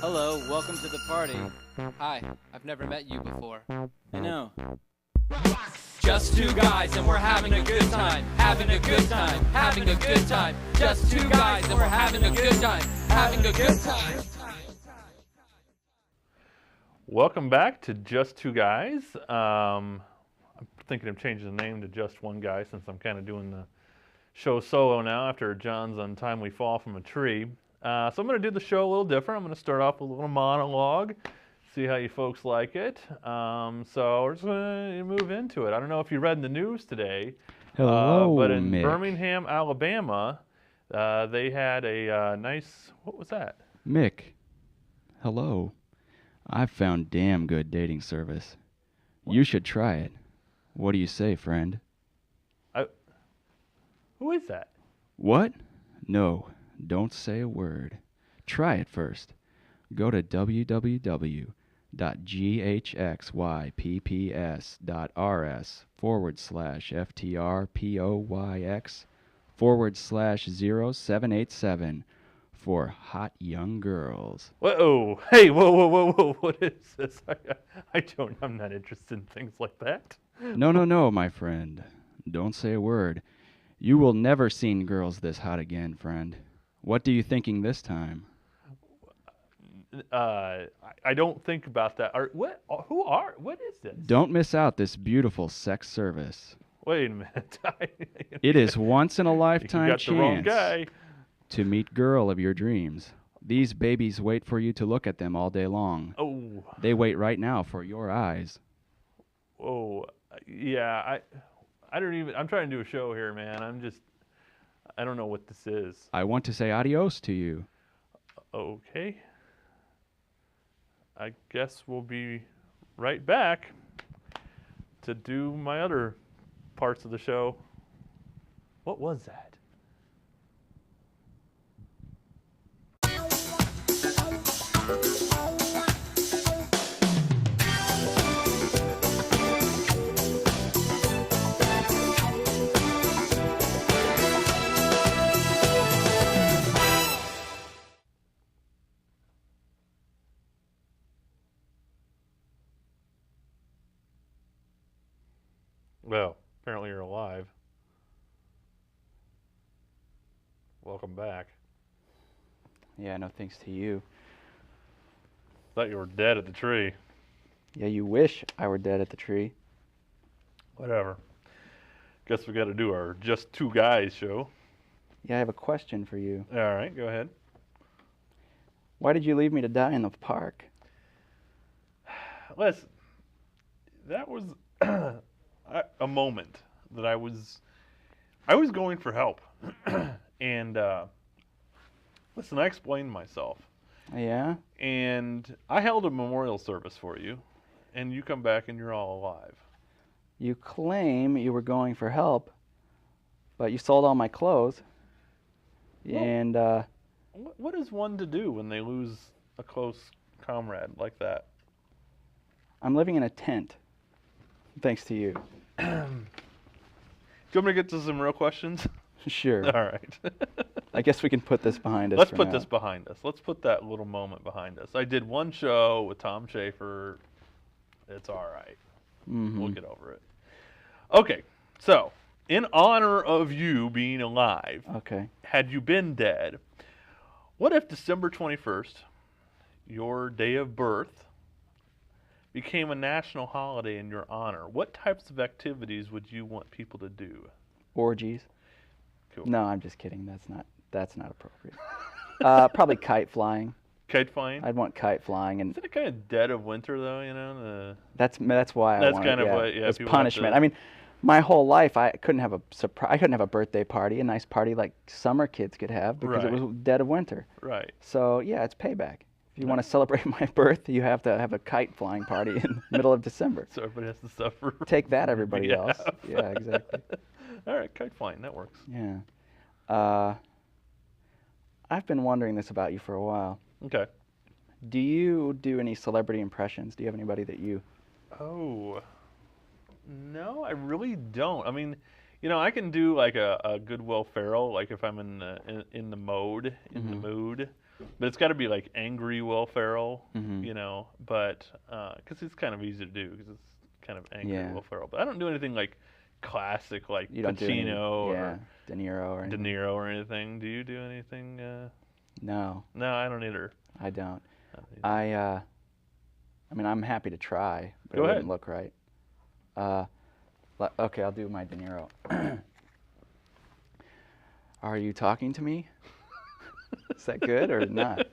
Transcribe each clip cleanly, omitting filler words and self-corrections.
Hello, welcome to the party. Hi, I've never met you before. I know. Just two guys and we're having a good time. Having a good time. Having a good time. Just two guys and we're having a good time. Having a good time. Welcome back to Just Two Guys. I'm thinking of changing the name to Just One Guy since I'm kind of doing the show solo now after John's untimely fall from a tree. So I'm going to do the show a little different. I'm going to start off with a little monologue, see how you folks like it. So we're just going to move into it. I don't know if you read in the news today, Hello, but in Mick. Birmingham, Alabama, they had a nice, what was that? Mick, hello. I've found damn good dating service. What? You should try it. What do you say, friend? Who is that? What? No, don't say a word. Try it first. Go to www.ghxypps.rs/FTRPOYX/0787 for hot young girls. Whoa! Hey! Whoa! What is this? I'm not interested in things like that. No, my friend. Don't say a word. You will never seen girls this hot again, friend. What do you thinking this time? I don't think about that. What is this? Don't miss out this beautiful sex service. Wait a minute. It is once in a lifetime You got the wrong chance guy. to meet girl of your dreams. These babies wait for you to look at them all day long. Oh. They wait right now for your eyes. Oh. Yeah. I'm trying to do a show here, man. I don't know what this is. I want to say adios to you. Okay. I guess we'll be right back to do my other parts of the show. What was that? Well, apparently you're alive. Welcome back. Yeah, no thanks to you. Thought you were dead at the tree. Yeah, you wish I were dead at the tree. Whatever. Guess we got to do our Just Two Guys show. Yeah, I have a question for you. All right, go ahead. Why did you leave me to die in the park? Les, that was a moment that I was going for help. And listen, I explained myself. Yeah? And I held a memorial service for you, and you come back and you're all alive. You claim you were going for help, but you sold all my clothes. Well, And what is one to do when they lose a close comrade like that? I'm living in a tent, thanks to you. Do you want me to get to some real questions? Sure. All right. I guess we can put this behind us. Let's for put now. this behind us. Let's put that little moment behind us. I did one show with Tom Schaefer. It's all right. Mm-hmm. We'll get over it. Okay, so in honor of you being alive, Okay. had you been dead, what if December 21st, your day of birth, became a national holiday in your honor? What types of activities would you want people to do? Orgies. Cool. No, I'm just kidding. That's not appropriate. Probably kite flying. Kite flying? I'd want kite flying, and Isn't it kind of dead of winter though? You know, that's why I That's want kind it. of Yeah. what- yeah, It's people have punishment. to- I mean, my whole life I couldn't have a birthday party, a nice party like summer kids could have because it Right. was dead of winter. right. So yeah, it's payback. If you want to celebrate my birth, you have to have a kite flying party in the middle of December. So everybody has to suffer. Take that, everybody Yeah. else. Yeah, exactly. All right, kite flying, that works. Yeah. I've been wondering this about you for a while. Okay. Do you do any celebrity impressions? Do you have anybody that you Oh, no, I really don't. I mean, I can do like a good Will Ferrell, like if I'm in the mode, in the mood. But it's got to be like angry Will Ferrell, but because it's kind of easy to do because it's kind of angry Will Ferrell. But I don't do anything like classic like You don't do any, Pacino or De Niro or anything. De Niro or anything. Do you do anything? No. No, I don't either. I don't. I don't either. I mean, I'm happy to try, but Go it ahead. wouldn't look right. Okay, I'll do my De Niro. Are you talking to me? Is that good or not?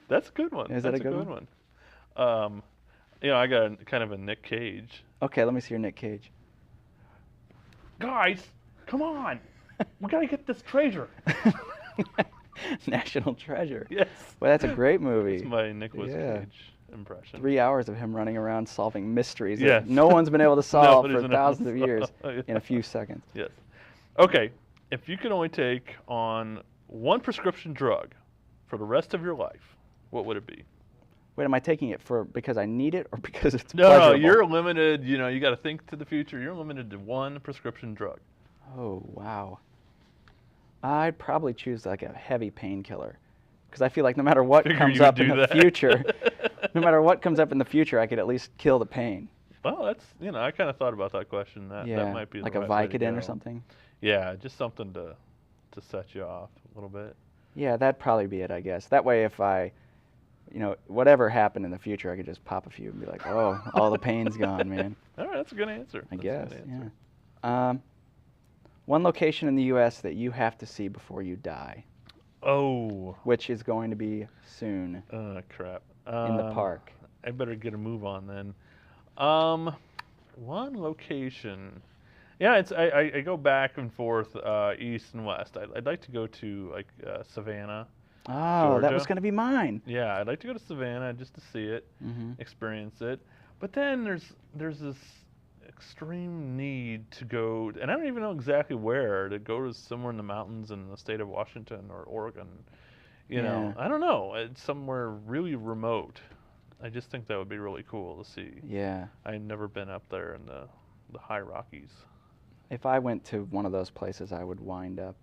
That's a good one. Is That's that a good one? I got kind of a Nick Cage. Okay, let me see your Nick Cage. Guys, come on. We got to get this treasure. National Treasure. Yes. Well, that's a great movie. It's my Nicolas Yeah. Cage impression. 3 hours of him running around solving mysteries Yes. that no one's been able to solve Nobody's for been able to thousands of years solve, in a few seconds. Yes. Okay, if you could only take on one prescription drug for the rest of your life, what would it be? Wait, am I taking it because I need it or because it's No, pleasurable? you're limited. You got to think to the future. You're limited to one prescription drug. Oh, wow. I'd probably choose like a heavy painkiller because I feel like no matter what Figure comes you would up in do the that. future, no matter what comes up in the future, I could at least kill the pain. Well, that's I kind of thought about that question. That might be the like right a way to Vicodin or go. something. Yeah, just something to set you off a little bit. Yeah, that'd probably be it, I guess. That way, if I, whatever happened in the future, I could just pop a few and be like, oh, all the pain's gone, man. All right, that's a good answer. I That's a guess, good answer. yeah. One location in the U.S. that you have to see before you die, Oh. which is going to be soon Crap. in the park. I better get a move on then. One location. Yeah, I go back and forth, east and west. I'd like to go to like Savannah. Oh, that was Georgia. going to be mine. Yeah, I'd like to go to Savannah just to see it, experience it. But then there's this extreme need to go, and I don't even know exactly where, to go to somewhere in the mountains in the state of Washington or Oregon. I don't know. It's somewhere really remote. I just think that would be really cool to see. Yeah. I've never been up there in the high Rockies. If I went to one of those places, I would wind up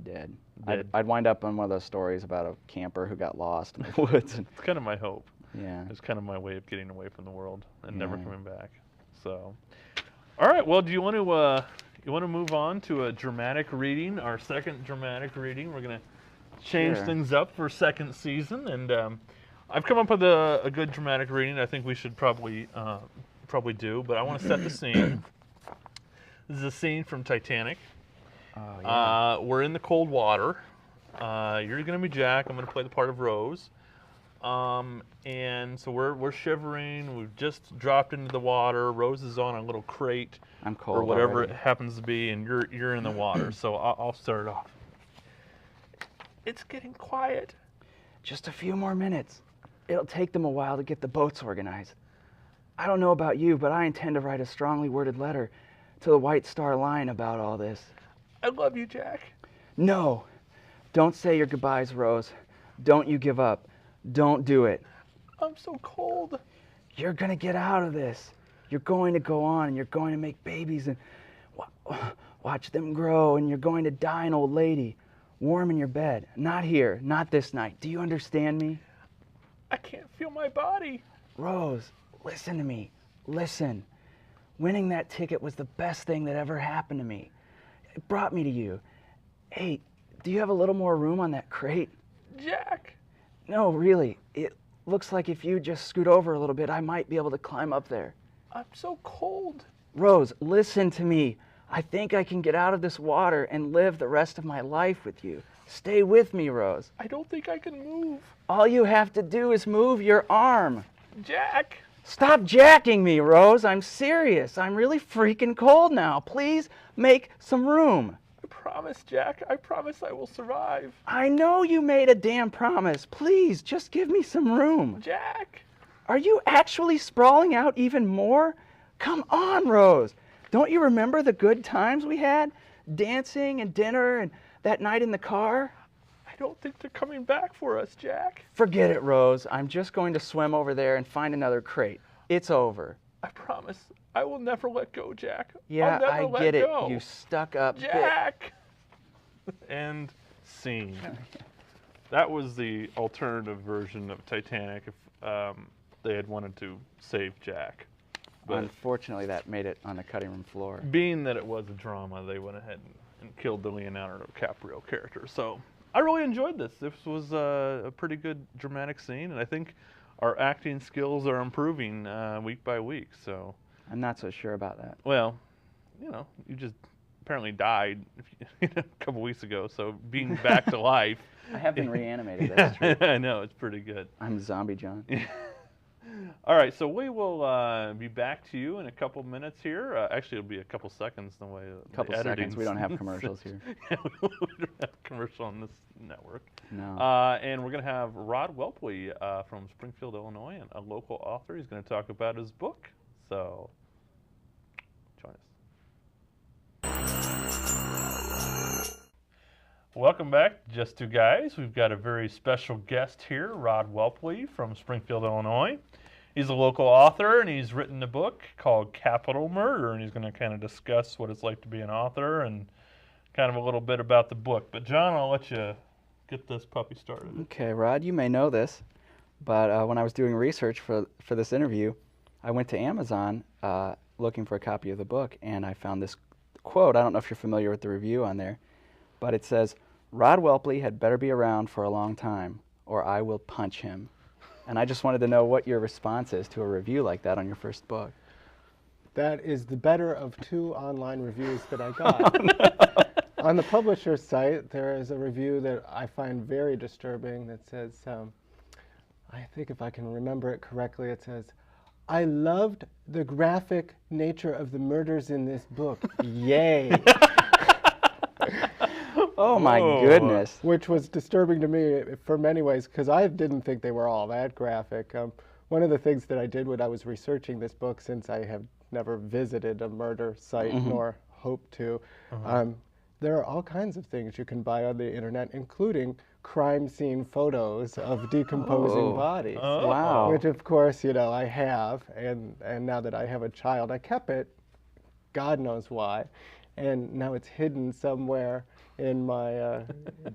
dead. Dead. I'd wind up on one of those stories about a camper who got lost in the woods. It's kind of my hope. Yeah. It's kind of my way of getting away from the world and never Yeah. coming back. So, all right. Well, do you want to move on to a dramatic reading? Our second dramatic reading. We're gonna change Sure. things up for second season, and I've come up with a good dramatic reading. I think we should probably do, but I want to set the scene. This is a scene from Titanic. Oh, yeah. We're in the cold water. You're gonna be Jack. I'm gonna play the part of Rose. And so we're shivering. We've just dropped into the water. Rose is on a little crate I'm cold or whatever already. it happens to be, and you're in the water. So I'll start it off. It's getting quiet. Just a few more minutes. It'll take them a while to get the boats organized. I don't know about you, but I intend to write a strongly worded letter to the White Star Line about all this. I love you, Jack. No. Don't say your goodbyes, Rose. Don't you give up. Don't do it. I'm so cold. You're going to get out of this. You're going to go on and you're going to make babies and watch them grow, and you're going to die an old lady, warm in your bed. Not here, not this night. Do you understand me? I can't feel my body. Rose, listen to me. Listen. Winning that ticket was the best thing that ever happened to me. It brought me to you. Hey, do you have a little more room on that crate? Jack. No, really. It looks like if you just scoot over a little bit, I might be able to climb up there. I'm so cold. Rose, listen to me. I think I can get out of this water and live the rest of my life with you. Stay with me, Rose. I don't think I can move. All you have to do is move your arm. Jack. Stop jacking me, Rose. I'm serious. I'm really freaking cold now. Please make some room. I promise, Jack. I promise I will survive. I know you made a damn promise. Please, just give me some room. Jack. Are you actually sprawling out even more? Come on, Rose. Don't you remember the good times we had? Dancing and dinner and that night in the car? I don't think they're coming back for us, Jack. Forget it, Rose. I'm just going to swim over there and find another crate. It's over. I promise I will never let go, Jack. Yeah, I'll never I let get it. go. You stuck up. Jack! End scene. That was the alternative version of Titanic if they had wanted to save Jack. But Unfortunately, that made it on the cutting room floor. being that it was a drama, they went ahead and killed the Leonardo DiCaprio character. So I really enjoyed this. This was a pretty good dramatic scene, and I think our acting skills are improving week by week. So I'm not so sure about that. well, you just apparently died a couple weeks ago. So being back to life. I have been reanimated. That's true. I know, it's pretty good. I'm Zombie John. All right, so we will be back to you in a couple minutes here. Actually, it'll be a couple seconds the way A couple seconds. We don't have commercials here. Yeah, we don't have a commercial on this network. No. And we're going to have Rodd Whelpley from Springfield, Illinois, and a local author. He's going to talk about his book. So join us. Welcome back, Just Two Guys. We've got a very special guest here, Rodd Whelpley from Springfield, Illinois. He's a local author, and he's written a book called Capital Murder, and he's going to kind of discuss what it's like to be an author and kind of a little bit about the book. But John, I'll let you get this puppy started. Okay, Rod, you may know this, but when I was doing research for this interview, I went to Amazon looking for a copy of the book, and I found this quote. I don't know if you're familiar with the review on there, but it says, "Rodd Whelpley had better be around for a long time, or I will punch him." And I just wanted to know what your response is to a review like that on your first book. That is the better of two online reviews that I got. On the publisher's site, there is a review that I find very disturbing that says, I think if I can remember it correctly, it says, "I loved the graphic nature of the murders in this book. Yay." Oh my goodness. Which was disturbing to me for many ways, because I didn't think they were all that graphic. One of the things that I did when I was researching this book, since I have never visited a murder site nor hope to, there are all kinds of things you can buy on the internet, including crime scene photos of decomposing bodies. Wow. Which, of course, I have, and now that I have a child, I kept it, God knows why, and now it's hidden somewhere in my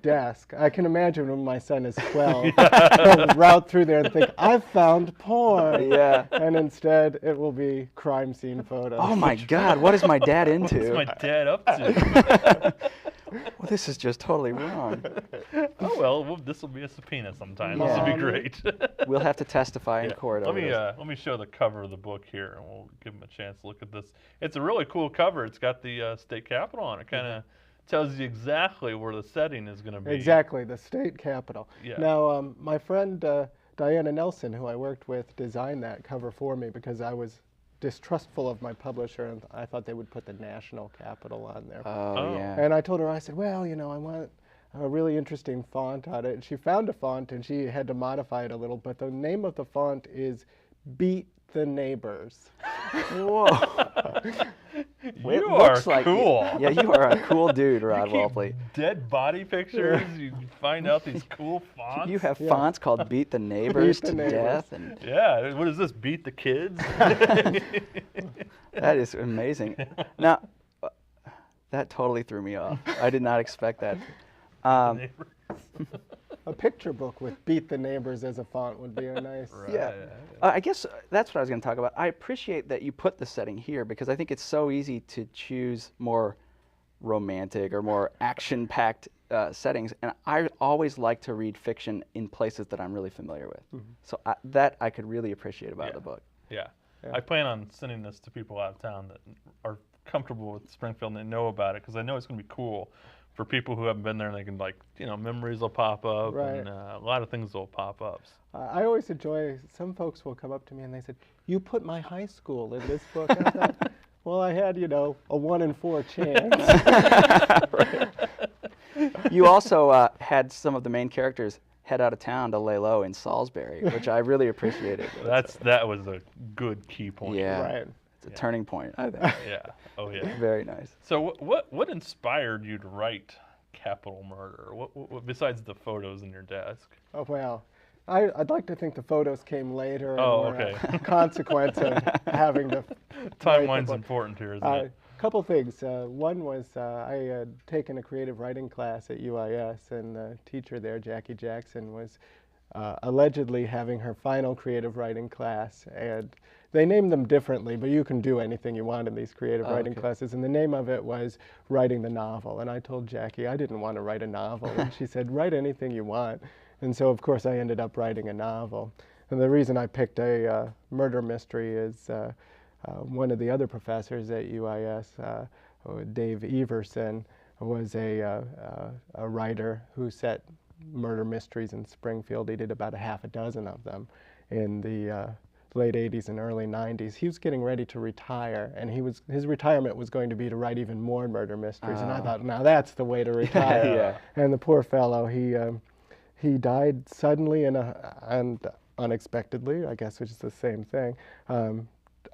desk. I can imagine when my son is 12, he'll route through there and think, "I've found porn." Yeah. And instead, it will be crime scene photos. Oh my God, what is my dad into? What's my dad up to? Well, this is just totally wrong. Oh, well, this will be a subpoena sometime. Yeah. This will be great. We'll have to testify in Yeah. court Let over me this. let me show the cover of the book here, and we'll give them a chance to look at this. It's a really cool cover. It's got the state capitol on it. Kind of tells you exactly where the setting is going to be. Exactly, the state capitol. Yeah. Now, my friend Diana Nelson, who I worked with, designed that cover for me because I was distrustful of my publisher, and I thought they would put the national capital on there. Oh, yeah. And I told her, I said, well, I want a really interesting font on it. And she found a font, and she had to modify it a little, but the name of the font is Beat the Neighbors. Whoa. You are cool. Yeah, you are a cool dude, Rodd You keep Whelpley. dead body pictures. You find out these cool fonts. You have fonts called Beat the Neighbors the to Neighbors. Death. And Yeah. What is this? Beat the kids? that is amazing. Now, that totally threw me off. I did not expect that. A picture book with Beat the Neighbors as a font would be a nice... Yeah. I guess that's what I was going to talk about. I appreciate that you put the setting here because I think it's so easy to choose more romantic or more action-packed settings. And I always like to read fiction in places that I'm really familiar with. So that I could really appreciate about the book. Yeah. I plan on sending this to people out of town that are comfortable with Springfield and they know about it because I know it's going to be cool for people who haven't been there, and they can memories will pop up, Right. and a lot of things will pop up. I always enjoy, some folks will come up to me and they said, "You put my high school in this book." I thought, well, I had, a 1 in 4 chance. You also had some of the main characters head out of town to lay low in Salisbury, which I really appreciated. That was a good key point. Yeah. Right. It's a turning point, I think. Yeah. Oh yeah. Very nice. So what inspired you to write Capital Murder? What besides the photos in your desk? Oh, well, I'd like to think the photos came later and Oh, were okay. a consequence of having to Timeline's important here, isn't it? couple things. One was I had taken a creative writing class at UIS, and the teacher there, Jackie Jackson, was allegedly having her final creative writing class. And they named them differently, but you can do anything you want in these creative writing classes. And the name of it was Writing the Novel. And I told Jackie I didn't want to write a novel. And she said, write anything you want. And so, of course, I ended up writing a novel. And the reason I picked a murder mystery is one of the other professors at UIS, Dave Everson, was a writer who set murder mysteries in Springfield. He did about a half a dozen of them in the late 80s and early 90s. He was getting ready to retire, and his retirement was going to be to write even more murder mysteries. And I thought, now that's the way to retire. And the poor fellow, he died suddenly and unexpectedly, I guess, which is the same thing,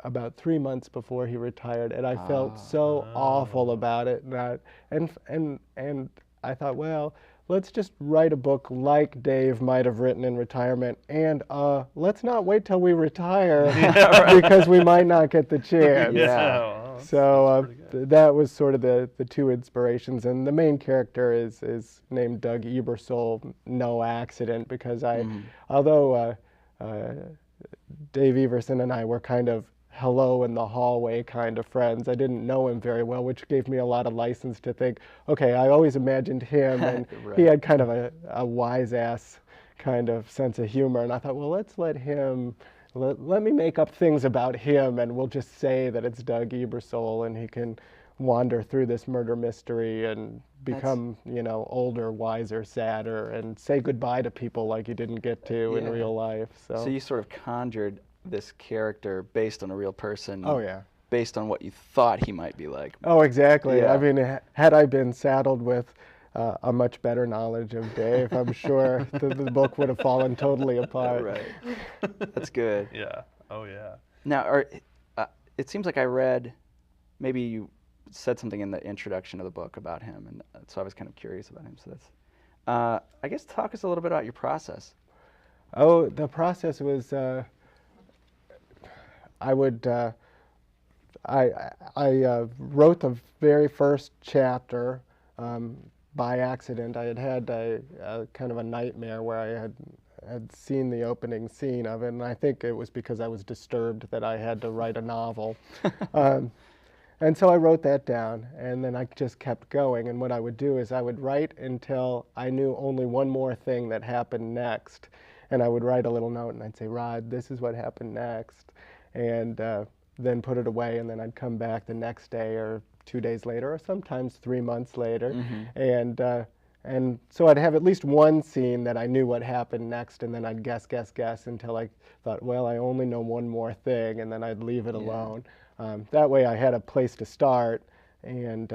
about 3 months before he retired, and I felt so awful about it. And I thought, well, let's just write a book like Dave might have written in retirement, and let's not wait till we retire because we might not get the chance. Well, So that was sort of the two inspirations, and the main character is named Doug Ebersole, no accident, because although Dave Everson and I were kind of hello in the hallway kind of friends, I didn't know him very well, which gave me a lot of license to think, okay, I always imagined him, and he had kind of a wise ass kind of sense of humor, and I thought, well, let's let me make up things about him, and we'll just say that it's Doug Ebersole, and he can wander through this murder mystery and become, older, wiser, sadder, and say goodbye to people like you didn't get to in real life. So you sort of conjured this character based on a real person. Oh, yeah. Based on what you thought he might be like. Oh, exactly. Yeah. I mean, had I been saddled with a much better knowledge of Dave, I'm sure the book would have fallen totally apart. Right. That's good. Yeah. Oh, yeah. Now, it seems like I read, maybe you said something in the introduction of the book about him, and so I was kind of curious about him. So that's, I guess, talk us a little bit about your process. Oh, the process was, I wrote the very first chapter by accident. I had a kind of a nightmare where I had seen the opening scene of it, and I think it was because I was disturbed that I had to write a novel. And so I wrote that down, and then I just kept going. And what I would do is I would write until I knew only one more thing that happened next. And I would write a little note, and I'd say, Rodd, this is what happened next. And then put it away, and then I'd come back the next day or 2 days later, or sometimes 3 months later. And so I'd have at least one scene that I knew what happened next, and then I'd guess until I thought, well, I only know one more thing, and then I'd leave it alone. That way I had a place to start, and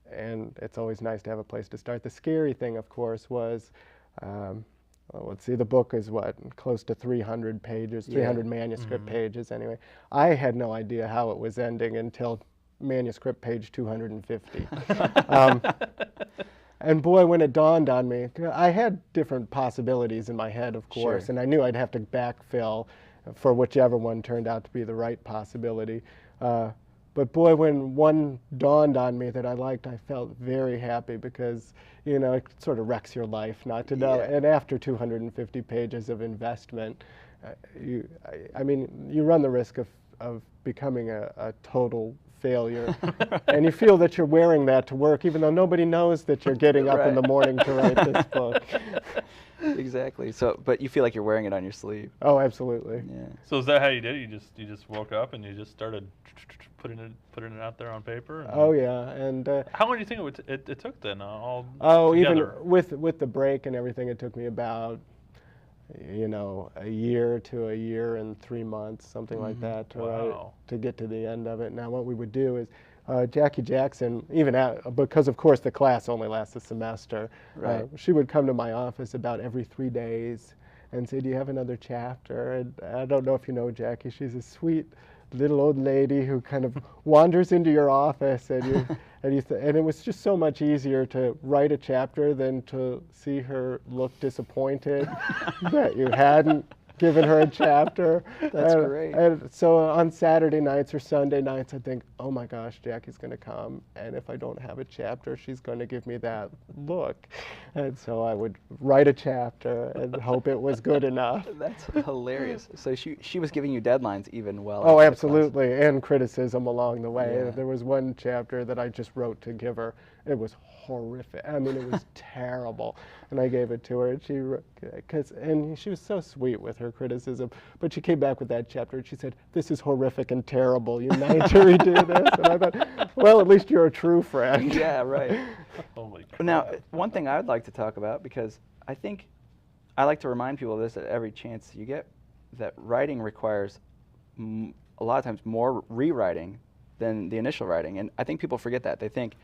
it's always nice to have a place to start. The scary thing, of course, was, let's see, the book is close to 300 pages, 300 manuscript pages anyway. I had no idea how it was ending until manuscript page 250. And boy, when it dawned on me, I had different possibilities in my head, of course, and I knew I'd have to backfill for whichever one turned out to be the right possibility. But boy, when one dawned on me that I liked, I felt very happy because, it sort of wrecks your life not to know. And after 250 pages of investment, you run the risk of becoming a total failure. And you feel that you're wearing that to work, even though nobody knows that you're getting up in the morning to write this book. Exactly. So, but you feel like you're wearing it on your sleeve. Oh, absolutely. Yeah. So is that how you did it? You just woke up and you just started putting it out there on paper? Oh yeah, and how long do you think it took then? All together? Even with the break and everything, it took me about a year to a year and 3 months, something like that, to get to the end of it. Now what we would do is Jackie Jackson, because of course the class only lasts a semester, she would come to my office about every 3 days and say, do you have another chapter? And I don't know if you know Jackie, she's a sweet little old lady who kind of wanders into your office, and and it was just so much easier to write a chapter than to see her look disappointed that you hadn't given her a chapter. That's great. And so on Saturday nights or Sunday nights, I think, oh my gosh, Jackie's going to come, and if I don't have a chapter, she's going to give me that look. And so I would write a chapter and hope it was good enough. That's hilarious. So she was giving you deadlines even well. Oh, after the class. absolutely, and criticism along the way. Yeah. There was one chapter that I just wrote to give her. It was horrific. I mean, it was terrible. And I gave it to her, and she was so sweet with her criticism. But she came back with that chapter, and she said, "This is horrific and terrible. You need to redo this." And I thought, well, at least you're a true friend. Yeah, right. Holy crap. Now, one thing I would like to talk about, because I think I like to remind people of this at every chance you get, that writing requires a lot of times more rewriting than the initial writing. And I think people forget that. They think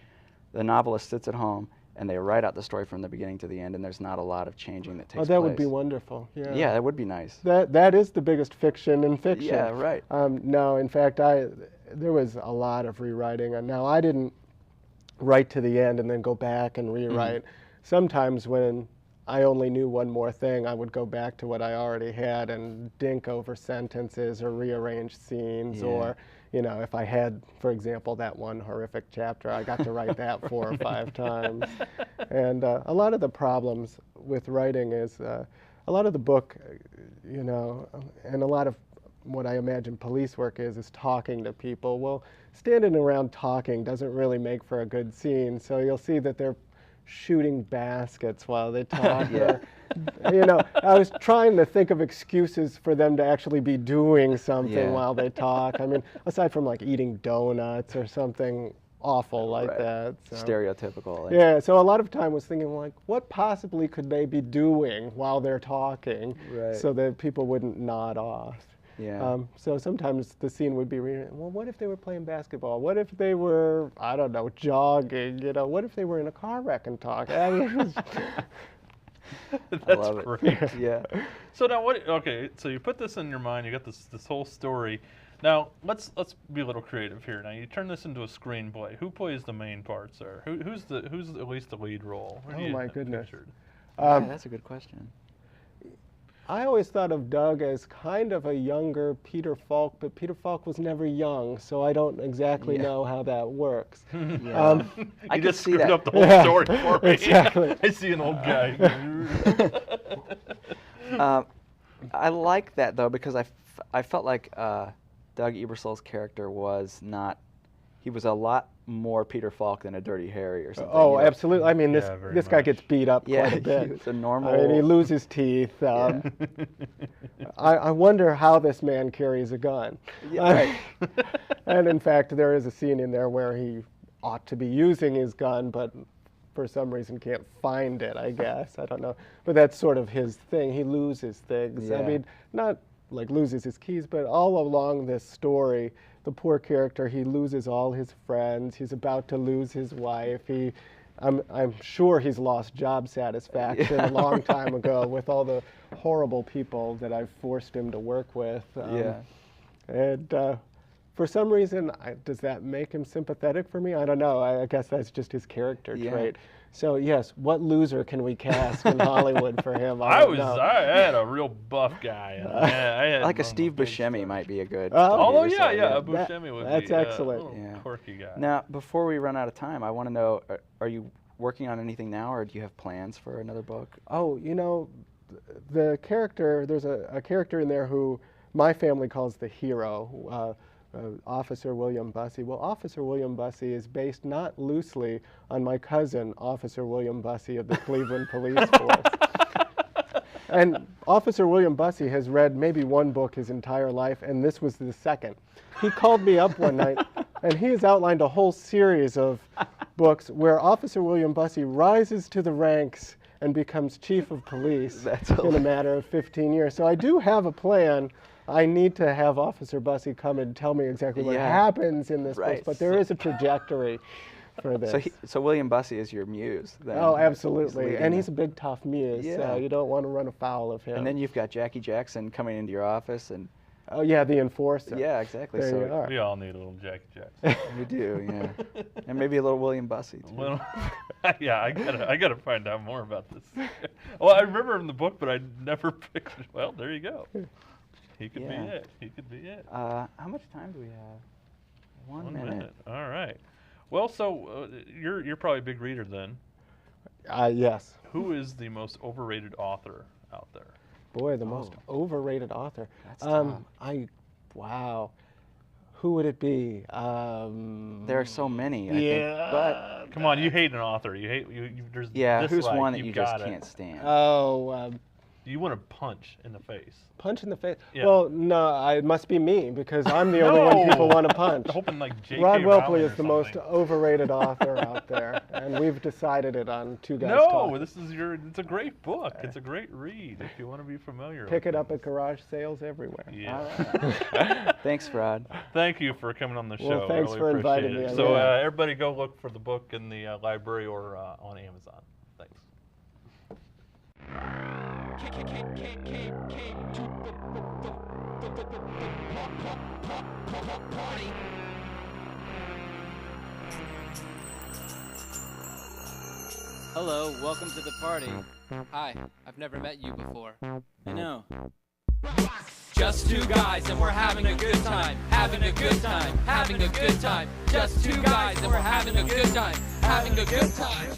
the novelist sits at home and they write out the story from the beginning to the end, and there's not a lot of changing that takes place. Oh, that would be wonderful. Yeah. Yeah, that would be nice. That is the biggest fiction in fiction. Yeah, right. No, in fact, there was a lot of rewriting. And now I didn't write to the end and then go back and rewrite. Sometimes when I only knew one more thing, I would go back to what I already had and dink over sentences or rearrange scenes. Yeah. Or, you know, if I had, for example, that one horrific chapter, I got to write that 4 or 5 times. And a lot of the problems with writing is a lot of the book, you know, and a lot of what I imagine police work is talking to people. Well, standing around talking doesn't really make for a good scene. So you'll see that they're shooting baskets while they talk. Yeah. You know, I was trying to think of excuses for them to actually be doing something Yeah. while they talk. I mean, aside from like eating donuts or something awful like Right. that. So. Stereotypical. Like, Yeah, so a lot of time was thinking like, what possibly could they be doing while they're talking, Right. so that people wouldn't nod off. Yeah. So sometimes the scene would be, well, what if they were playing basketball? What if they were, I don't know, jogging? You know, what if they were in a car wreck and talking? I mean, it was- That's I love great. it. Yeah. So now what? Okay, so you put this in your mind. You got this whole story. Now let's be a little creative here. Now you turn this into a screenplay. Who plays the main parts there? Who's at least the lead role? Who do Oh, you my have goodness. pictured? Yeah, that's a good question. I always thought of Doug as kind of a younger Peter Falk, but Peter Falk was never young, so I don't exactly Yeah. know how that works. Yeah. I You could just see screwed that. up the whole Yeah, story for me. exactly. I see an old guy. I like that though, because I felt like Doug Ebersol's character was not. He was a lot more Peter Falk than a Dirty Harry or something. Oh, you know? absolutely. I mean, Yeah, very this guy much. gets beat up Yeah, quite a bit. he was a normal. I mean, he loses teeth. I wonder how this man carries a gun. Yeah, right. And in fact, there is a scene in there where he ought to be using his gun, but for some reason can't find it, I guess. I don't know. But that's sort of his thing. He loses things. I Yeah. mean, not like loses his keys, but all along this story, the poor character, he loses all his friends. He's about to lose his wife. I'm sure he's lost job satisfaction a long time ago with all the horrible people that I've forced him to work with. Yeah. And for some reason, does that make him sympathetic for me? I don't know. I guess that's just his character Yeah. trait. So yes, what loser can we cast in Hollywood for him? I don't know. had a real buff guy. And I had Like a one of Steve the big Buscemi stars. might be a good. Oh. Although, Doug yeah, Ebersol, Buscemi would that's be excellent. a little Yeah. quirky guy. Now, before we run out of time, I want to know: are you working on anything now, or do you have plans for another book? Oh, you know, the character, there's a character in there who my family calls the hero, Officer William Bussey. Well, Officer William Bussey is based not loosely on my cousin, Officer William Bussey of the Cleveland Police Force. And Officer William Bussey has read maybe one book his entire life, and this was the second. He called me up one night, and he has outlined a whole series of books where Officer William Bussey rises to the ranks and becomes chief of police That's in a matter of 15 years. So I do have a plan. I need to have Officer Bussey come and tell me exactly what Yeah. happens in this book, Right. but there is a trajectory for this. So William Bussey is your muse. Then. Oh, He's absolutely. leading And the- he's a big, tough muse, Yeah. so you don't want to run afoul of him. And then you've got Jackie Jackson coming into your office, and Oh yeah, the enforcer. Yeah, exactly. There you So are. We all need a little Jackie Jackson. we do, yeah. And maybe a little William Bussey too. Well, yeah, I gotta find out more about this. Well, I remember in the book, but I never picked it. Well, there you go. He could be Yeah. it. He could be it. How much time do we have? One minute. All right. Well, so you're probably a big reader then. Yes. Who is the most overrated author out there? Boy, the most overrated author. That's tough. Wow. Who would it be? There are so many, I Yeah. think. But Come on, you hate an author. You hate there's yeah, this who's like, one that you've you just got it. can't stand? You want to punch in the face. Punch in the face. Yeah. Well, no, it must be me because I'm the only one people want to punch. Hoping like J.K. Rodd Whelpley Rowling is or the most something. overrated author out there, and we've decided it on Two Guys No, Talking. this is it's a great book. It's a great read if you want to be familiar Pick with it up at garage sales everywhere. Yeah. All right. Thanks, Rod. Thank you for coming on the show. Well, thanks really for appreciate inviting it. me. So Yeah. everybody go look for the book in the library or on Amazon. Thanks. Hello, welcome to the party. Hi, I've never met you before. I know. Just two guys and we're having a good time. Having a good time. Having a good time. Just two guys and we're having a good time. Having a good time.